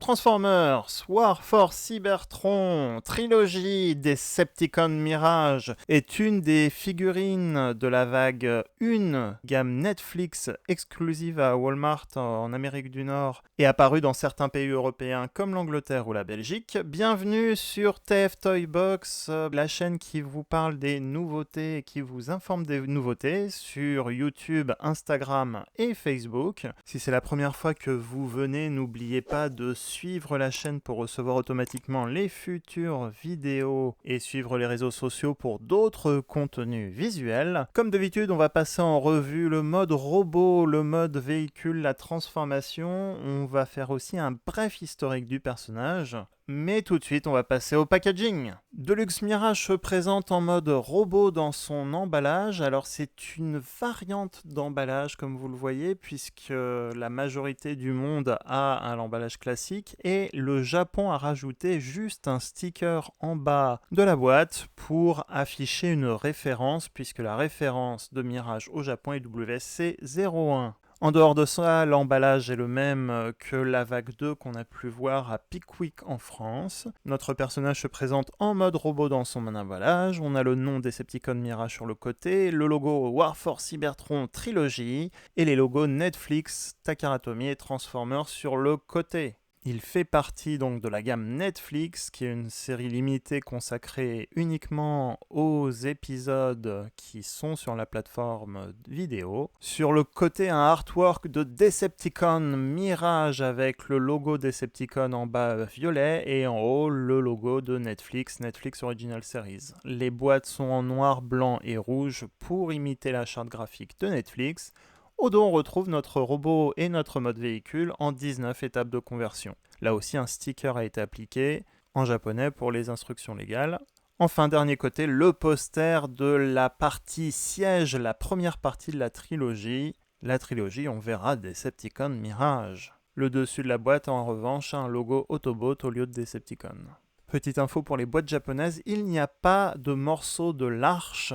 Transformers, War for Cybertron, Trilogy, Decepticon Mirage est une des figurines de la vague 1, gamme Netflix exclusive à Walmart en Amérique du Nord et apparue dans certains pays européens comme l'Angleterre ou la Belgique. Bienvenue sur TF Toy Box, la chaîne qui vous parle des nouveautés et qui vous informe des nouveautés sur YouTube, Instagram et Facebook. Si c'est la première fois que vous venez, n'oubliez pas de suivre la chaîne pour recevoir automatiquement les futures vidéos et suivre les réseaux sociaux pour d'autres contenus visuels. Comme d'habitude, on va passer en revue le mode robot, le mode véhicule, la transformation. On va faire aussi un bref historique du personnage. Mais tout de suite, on va passer au packaging. Deluxe Mirage se présente en mode robot dans son emballage. Alors c'est une variante d'emballage comme vous le voyez, puisque la majorité du monde a un emballage classique et le Japon a rajouté juste un sticker en bas de la boîte pour afficher une référence, puisque la référence de Mirage au Japon est WSC01. En dehors de ça, l'emballage est le même que la vague 2 qu'on a pu voir à Pickwick en France. Notre personnage se présente en mode robot dans son emballage. On a le nom Decepticon Mirage sur le côté, le logo War for Cybertron Trilogy et les logos Netflix, Takara Tomy et Transformers sur le côté. Il fait partie donc de la gamme Netflix, qui est une série limitée consacrée uniquement aux épisodes qui sont sur la plateforme vidéo. Sur le côté, un artwork de Decepticon Mirage avec le logo Decepticon en bas violet et en haut le logo de Netflix, Netflix Original Series. Les boîtes sont en noir, blanc et rouge pour imiter la charte graphique de Netflix. Au dos, on retrouve notre robot et notre mode véhicule en 19 étapes de conversion. Là aussi, un sticker a été appliqué en japonais pour les instructions légales. Enfin, dernier côté, le poster de la partie siège, la première partie de la trilogie. La trilogie, on verra Decepticon Mirage. Le dessus de la boîte, en revanche, a un logo Autobot au lieu de Decepticon. Petite info pour les boîtes japonaises, il n'y a pas de morceau de l'arche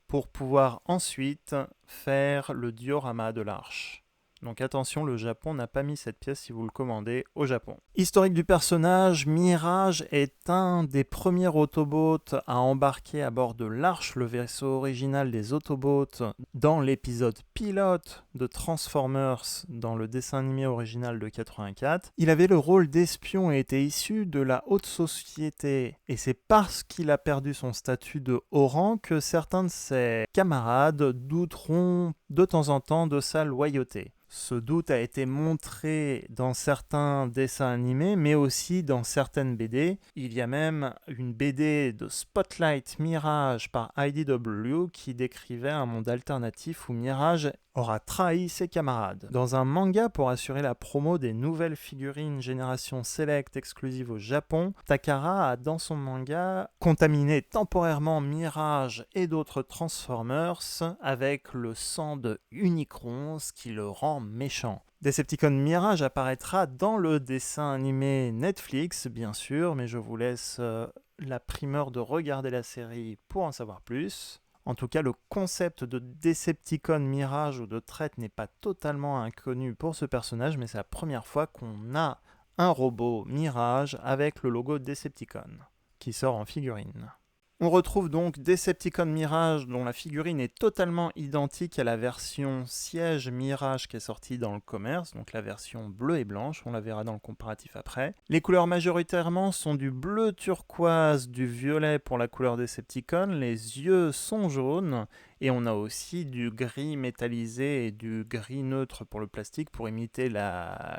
pour pouvoir ensuite faire le diorama de l'arche. Donc attention, le Japon n'a pas mis cette pièce si vous le commandez au Japon. Historique du personnage, Mirage est un des premiers Autobots à embarquer à bord de l'Arche, le vaisseau original des Autobots, dans l'épisode pilote de Transformers dans le dessin animé original de 84. Il avait le rôle d'espion et était issu de la haute société. Et c'est parce qu'il a perdu son statut de haut rang que certains de ses camarades douteront de temps en temps de sa loyauté. Ce doute a été montré dans certains dessins animés, mais aussi dans certaines BD. Il y a même une BD de Spotlight Mirage par IDW qui décrivait un monde alternatif où Mirage aura trahi ses camarades. Dans un manga pour assurer la promo des nouvelles figurines Génération Select exclusives au Japon, Takara a dans son manga contaminé temporairement Mirage et d'autres Transformers avec le sang de Unicron, ce qui le rend méchant. Decepticon Mirage apparaîtra dans le dessin animé Netflix, bien sûr, mais je vous laisse la primeur de regarder la série pour en savoir plus. En tout cas, le concept de Decepticon Mirage ou de traite n'est pas totalement inconnu pour ce personnage, mais c'est la première fois qu'on a un robot Mirage avec le logo Decepticon qui sort en figurine. On retrouve donc Decepticon Mirage dont la figurine est totalement identique à la version siège Mirage qui est sortie dans le commerce, donc la version bleue et blanche, on la verra dans le comparatif après. Les couleurs majoritairement sont du bleu turquoise, du violet pour la couleur Decepticon, les yeux sont jaunes et on a aussi du gris métallisé et du gris neutre pour le plastique pour imiter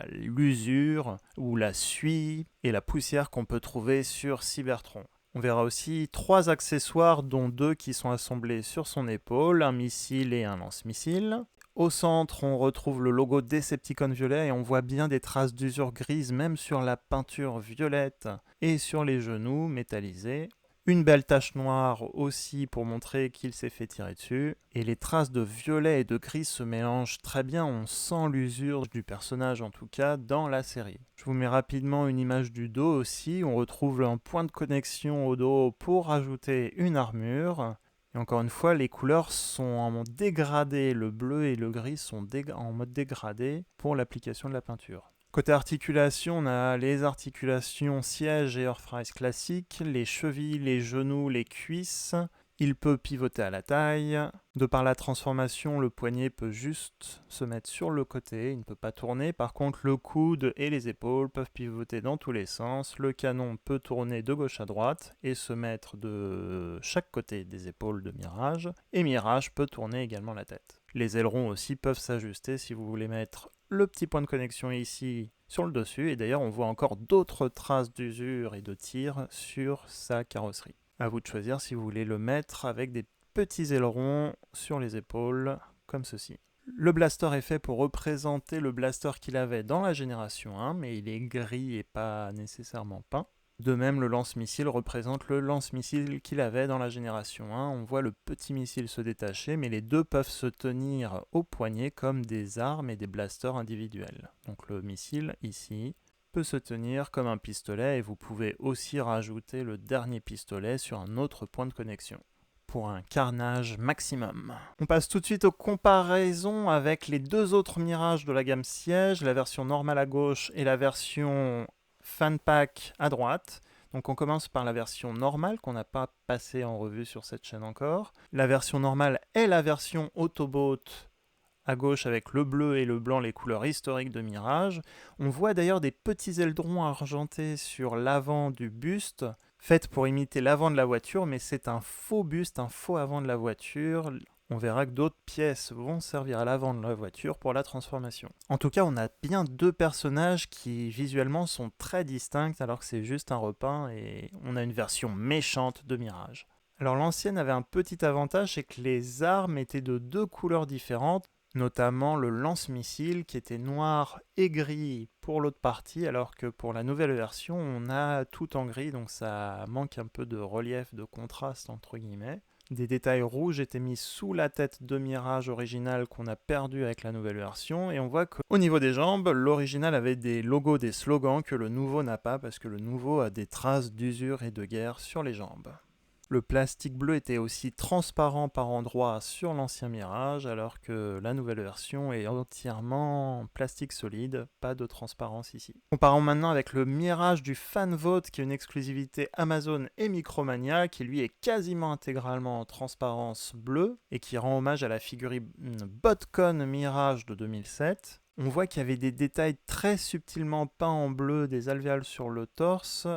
l'usure ou la suie et la poussière qu'on peut trouver sur Cybertron. On verra aussi 3 accessoires, dont 2 qui sont assemblés sur son épaule, un missile et un lance-missile. Au centre, on retrouve le logo Decepticon violet et on voit bien des traces d'usure grise même sur la peinture violette et sur les genoux métallisés. Une belle tache noire aussi pour montrer qu'il s'est fait tirer dessus. Et les traces de violet et de gris se mélangent très bien, on sent l'usure du personnage en tout cas dans la série. Je vous mets rapidement une image du dos aussi, on retrouve un point de connexion au dos pour rajouter une armure. Et encore une fois, les couleurs sont en mode dégradé, le bleu et le gris sont en mode dégradé pour l'application de la peinture. Côté articulation, on a les articulations siège et Earthrise classiques, les chevilles, les genoux, les cuisses. Il peut pivoter à la taille. De par la transformation, le poignet peut juste se mettre sur le côté, il ne peut pas tourner. Par contre, le coude et les épaules peuvent pivoter dans tous les sens. Le canon peut tourner de gauche à droite et se mettre de chaque côté des épaules de Mirage. Et Mirage peut tourner également la tête. Les ailerons aussi peuvent s'ajuster si vous voulez mettre le petit point de connexion ici sur le dessus. Et d'ailleurs, on voit encore d'autres traces d'usure et de tir sur sa carrosserie. À vous de choisir si vous voulez le mettre avec des petits ailerons sur les épaules, comme ceci. Le blaster est fait pour représenter le blaster qu'il avait dans la génération 1, mais il est gris et pas nécessairement peint. De même, le lance-missile représente le lance-missile qu'il avait dans la génération 1. On voit le petit missile se détacher, mais les deux peuvent se tenir au poignet comme des armes et des blasters individuels. Donc le missile, ici, peut se tenir comme un pistolet et vous pouvez aussi rajouter le dernier pistolet sur un autre point de connexion pour un carnage maximum. On passe tout de suite aux comparaisons avec les deux autres Mirages de la gamme siège, la version normale à gauche et la version Fanpack à droite. Donc on commence par la version normale qu'on n'a pas passée en revue sur cette chaîne encore. La version normale est la version Autobot à gauche avec le bleu et le blanc, les couleurs historiques de Mirage. On voit d'ailleurs des petits ailerons argentés sur l'avant du buste, faites pour imiter l'avant de la voiture, mais c'est un faux buste, un faux avant de la voiture. On verra que d'autres pièces vont servir à l'avant de la voiture pour la transformation. En tout cas, on a bien deux personnages qui visuellement sont très distincts alors que c'est juste un repeint et on a une version méchante de Mirage. Alors l'ancienne avait un petit avantage, c'est que les armes étaient de deux couleurs différentes, notamment le lance-missile qui était noir et gris pour l'autre partie, alors que pour la nouvelle version, on a tout en gris, donc ça manque un peu de relief, de contraste entre guillemets. Des détails rouges étaient mis sous la tête de Mirage originale qu'on a perdu avec la nouvelle version, et on voit qu'au niveau des jambes, l'original avait des logos, des slogans que le nouveau n'a pas, parce que le nouveau a des traces d'usure et de guerre sur les jambes. Le plastique bleu était aussi transparent par endroits sur l'ancien Mirage, alors que la nouvelle version est entièrement plastique solide, pas de transparence ici. Comparons maintenant avec le Mirage du Fanvote, qui est une exclusivité Amazon et Micromania, qui lui est quasiment intégralement en transparence bleue, et qui rend hommage à la figurine Botcon Mirage de 2007. On voit qu'il y avait des détails très subtilement peints en bleu des alvéoles sur le torse,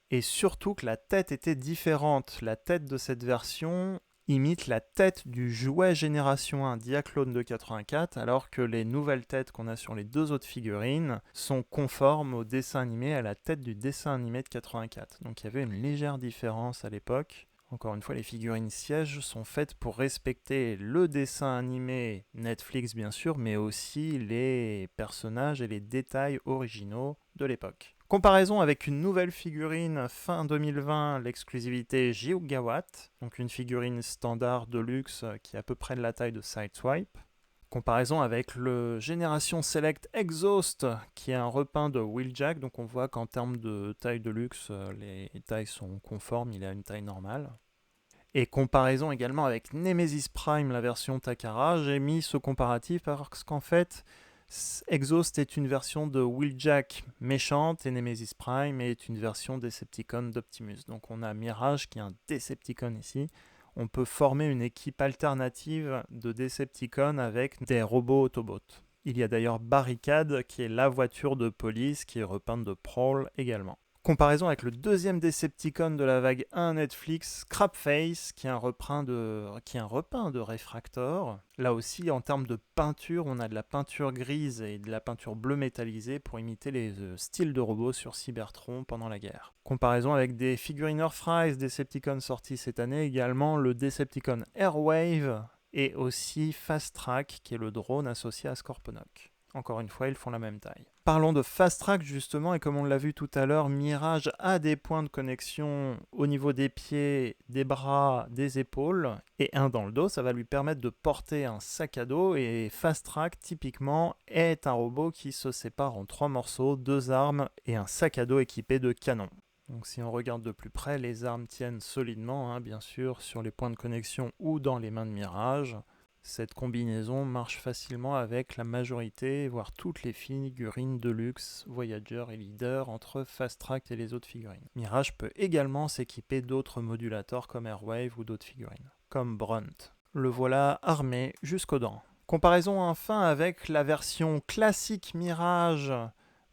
et surtout que la tête était différente. La tête de cette version imite la tête du jouet Génération 1 Diaclone de 84, alors que les nouvelles têtes qu'on a sur les deux autres figurines sont conformes au dessin animé, à la tête du dessin animé de 84. Donc il y avait une légère différence à l'époque. Encore une fois, les figurines sièges sont faites pour respecter le dessin animé Netflix bien sûr, mais aussi les personnages et les détails originaux de l'époque. Comparaison avec une nouvelle figurine fin 2020, l'exclusivité Gigawatt, donc une figurine standard de luxe qui est à peu près de la taille de Sideswipe. Comparaison avec le Génération Select Exhaust, qui est un repeint de Wheeljack, donc on voit qu'en termes de taille de luxe, les tailles sont conformes, il a une taille normale. Et comparaison également avec Nemesis Prime, la version Takara, j'ai mis ce comparatif parce qu'en fait, Exhaust est une version de Wheeljack méchante et Nemesis Prime est une version Decepticon d'Optimus. Donc on a Mirage qui est un Decepticon ici. On peut former une équipe alternative de Decepticon avec des robots Autobots. Il y a d'ailleurs Barricade qui est la voiture de police qui est repeinte de Prowl également. Comparaison avec le deuxième Decepticon de la vague 1 Netflix, Crabface, qui est un repeint de Refractor. Là aussi, en termes de peinture, on a de la peinture grise et de la peinture bleu métallisée pour imiter les styles de robots sur Cybertron pendant la guerre. Comparaison avec des figurines Earthrise Decepticon sortis cette année, également le Decepticon Airwave et aussi Fast Track, qui est le drone associé à Scorponok. Encore une fois, ils font la même taille. Parlons de Fast Track justement, et comme on l'a vu tout à l'heure, Mirage a des points de connexion au niveau des pieds, des bras, des épaules, et un dans le dos, ça va lui permettre de porter un sac à dos, et Fast Track, typiquement, est un robot qui se sépare en 3 morceaux, 2 armes et un sac à dos équipé de canons. Donc si on regarde de plus près, les armes tiennent solidement, bien sûr, sur les points de connexion ou dans les mains de Mirage. Cette combinaison marche facilement avec la majorité, voire toutes les figurines de luxe, Voyager et Leader, entre Fast Track et les autres figurines. Mirage peut également s'équiper d'autres modulateurs comme Airwave ou d'autres figurines, comme Brunt. Le voilà armé jusqu'aux dents. Comparaison enfin avec la version classique Mirage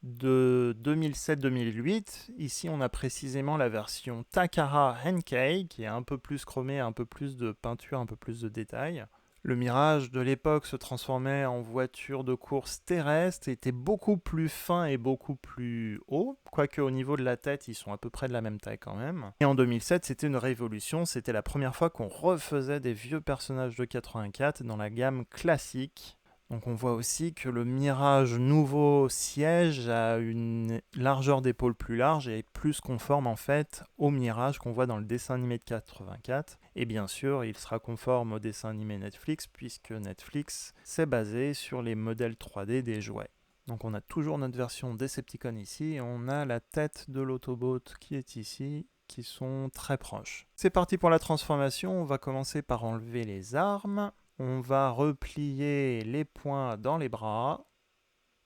de 2007-2008. Ici, on a précisément la version Takara Henkei, qui est un peu plus chromée, un peu plus de peinture, un peu plus de détails. Le Mirage de l'époque se transformait en voiture de course terrestre, était beaucoup plus fin et beaucoup plus haut, quoique au niveau de la tête, ils sont à peu près de la même taille quand même. Et en 2007, c'était une révolution, c'était la première fois qu'on refaisait des vieux personnages de 84 dans la gamme classique. Donc on voit aussi que le Mirage nouveau siège a une largeur d'épaule plus large et est plus conforme en fait au Mirage qu'on voit dans le dessin animé de 84. Et bien sûr, il sera conforme au dessin animé Netflix puisque Netflix s'est basé sur les modèles 3D des jouets. Donc on a toujours notre version Decepticon ici et on a la tête de l'Autobot qui est ici, qui sont très proches. C'est parti pour la transformation, on va commencer par enlever les armes. On va replier les poings dans les bras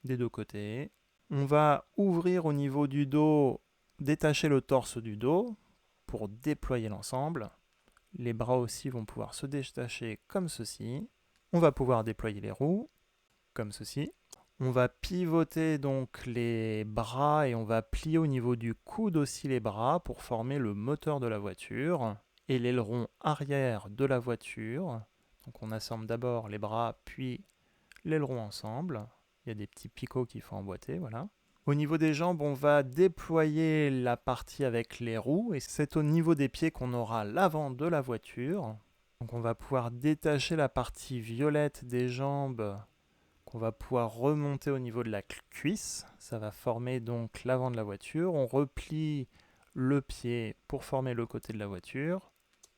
des deux côtés. On va ouvrir au niveau du dos, détacher le torse du dos pour déployer l'ensemble. Les bras aussi vont pouvoir se détacher comme ceci. On va pouvoir déployer les roues comme ceci. On va pivoter donc les bras et on va plier au niveau du coude aussi les bras pour former le moteur de la voiture et l'aileron arrière de la voiture. Donc on assemble d'abord les bras puis l'aileron ensemble. Il y a des petits picots qu'il faut emboîter, voilà. Au niveau des jambes, on va déployer la partie avec les roues et c'est au niveau des pieds qu'on aura l'avant de la voiture. Donc on va pouvoir détacher la partie violette des jambes qu'on va pouvoir remonter au niveau de la cuisse. Ça va former donc l'avant de la voiture. On replie le pied pour former le côté de la voiture.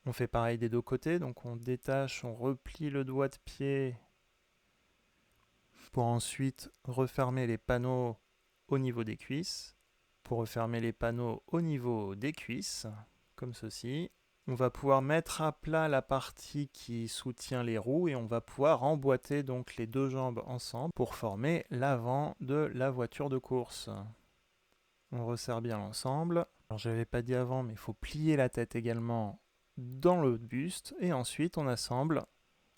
On fait pareil des deux côtés, donc on détache, on replie le doigt de pied pour ensuite refermer les panneaux au niveau des cuisses. Pour refermer les panneaux au niveau des cuisses, comme ceci. On va pouvoir mettre à plat la partie qui soutient les roues et on va pouvoir emboîter donc les deux jambes ensemble pour former l'avant de la voiture de course. On resserre bien l'ensemble. Alors je n'avais pas dit avant, mais il faut plier la tête également dans le buste et ensuite on assemble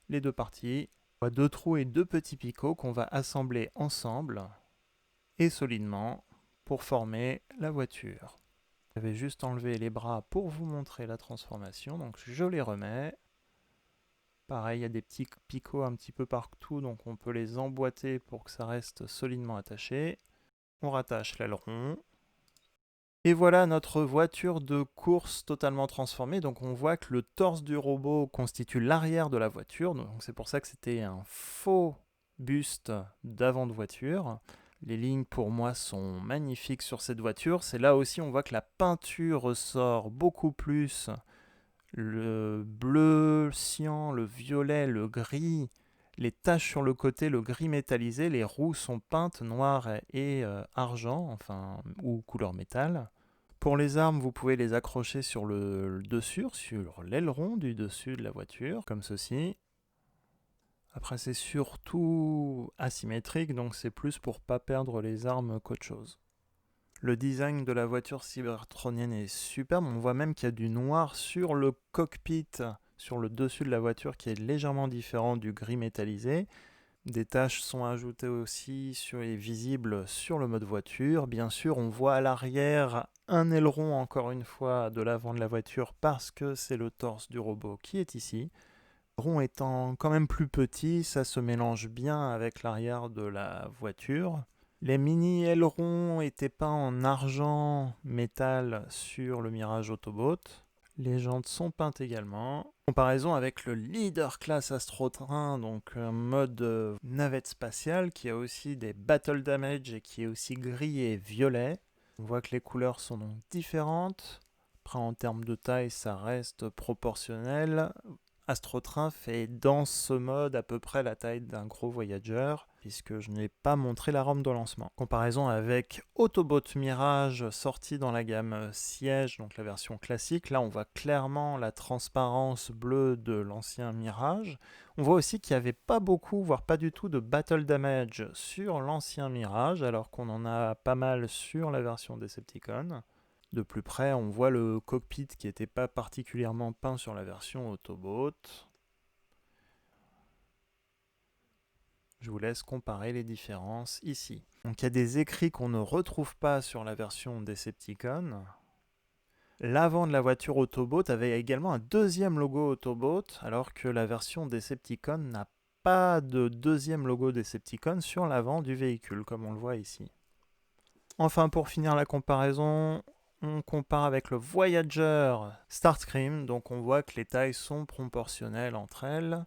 les deux parties. On voit deux trous et deux petits picots qu'on va assembler ensemble et solidement pour former la voiture. J'avais juste enlevé les bras pour vous montrer la transformation, donc je les remets. Pareil, il y a des petits picots un petit peu partout, donc on peut les emboîter pour que ça reste solidement attaché. On rattache l'aileron. Et voilà notre voiture de course totalement transformée. Donc on voit que le torse du robot constitue l'arrière de la voiture. Donc c'est pour ça que c'était un faux buste d'avant de voiture. Les lignes pour moi sont magnifiques sur cette voiture. C'est là aussi on voit que la peinture ressort beaucoup plus. Le bleu cyan, le violet, le gris, les taches sur le côté, le gris métallisé, les roues sont peintes noir et argent, enfin, ou couleur métal. Pour les armes, vous pouvez les accrocher sur le dessus, sur l'aileron du dessus de la voiture, comme ceci. Après, c'est surtout asymétrique, donc c'est plus pour pas perdre les armes qu'autre chose. Le design de la voiture cybertronienne est superbe. On voit même qu'il y a du noir sur le cockpit, sur le dessus de la voiture, qui est légèrement différent du gris métallisé. Des taches sont ajoutées aussi et visibles sur le mode voiture. Bien sûr, on voit à l'arrière un aileron, encore une fois, de l'avant de la voiture, parce que c'est le torse du robot qui est ici. Le rond étant quand même plus petit, ça se mélange bien avec l'arrière de la voiture. Les mini ailerons étaient peints en argent métal sur le Mirage Autobot. Les jantes sont peintes également. Comparaison avec le Leader Class Astrotrain, donc un mode navette spatiale qui a aussi des battle damage et qui est aussi gris et violet. On voit que les couleurs sont donc différentes. Après en termes de taille, ça reste proportionnel. Astrotrain fait dans ce mode à peu près la taille d'un gros Voyager, puisque je n'ai pas montré la rampe de lancement. Comparaison avec Autobot Mirage sorti dans la gamme Siège, donc la version classique, là on voit clairement la transparence bleue de l'ancien Mirage. On voit aussi qu'il n'y avait pas beaucoup, voire pas du tout de battle damage sur l'ancien Mirage, alors qu'on en a pas mal sur la version Decepticon. De plus près, on voit le cockpit qui n'était pas particulièrement peint sur la version Autobot. Je vous laisse comparer les différences ici. Donc il y a des écrits qu'on ne retrouve pas sur la version Decepticon. L'avant de la voiture Autobot avait également un deuxième logo Autobot, alors que la version Decepticon n'a pas de deuxième logo Decepticon sur l'avant du véhicule, comme on le voit ici. Enfin, pour finir la comparaison, on compare avec le Voyager Starscream, donc on voit que les tailles sont proportionnelles entre elles,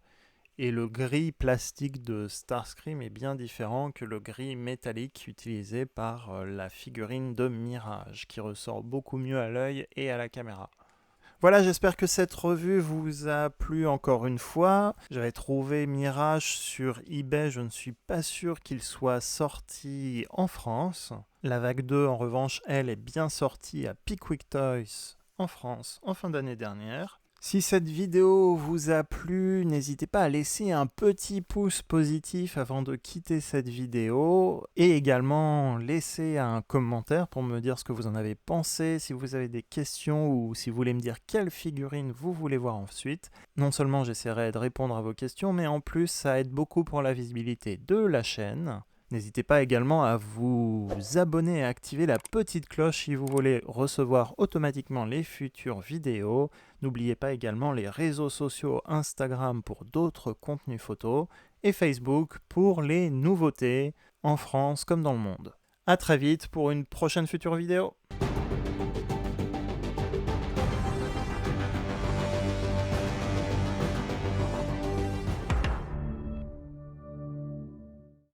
et le gris plastique de Starscream est bien différent que le gris métallique utilisé par la figurine de Mirage, qui ressort beaucoup mieux à l'œil et à la caméra. Voilà, j'espère que cette revue vous a plu encore une fois. J'avais trouvé Mirage sur eBay, je ne suis pas sûr qu'il soit sorti en France. La vague 2, en revanche, elle est bien sortie à Pickwick Toys en France en fin d'année dernière. Si cette vidéo vous a plu, n'hésitez pas à laisser un petit pouce positif avant de quitter cette vidéo et également laisser un commentaire pour me dire ce que vous en avez pensé, si vous avez des questions ou si vous voulez me dire quelle figurine vous voulez voir ensuite. Non seulement j'essaierai de répondre à vos questions, mais en plus ça aide beaucoup pour la visibilité de la chaîne. N'hésitez pas également à vous abonner et à activer la petite cloche si vous voulez recevoir automatiquement les futures vidéos. N'oubliez pas également les réseaux sociaux Instagram pour d'autres contenus photos et Facebook pour les nouveautés en France comme dans le monde. A très vite pour une prochaine future vidéo.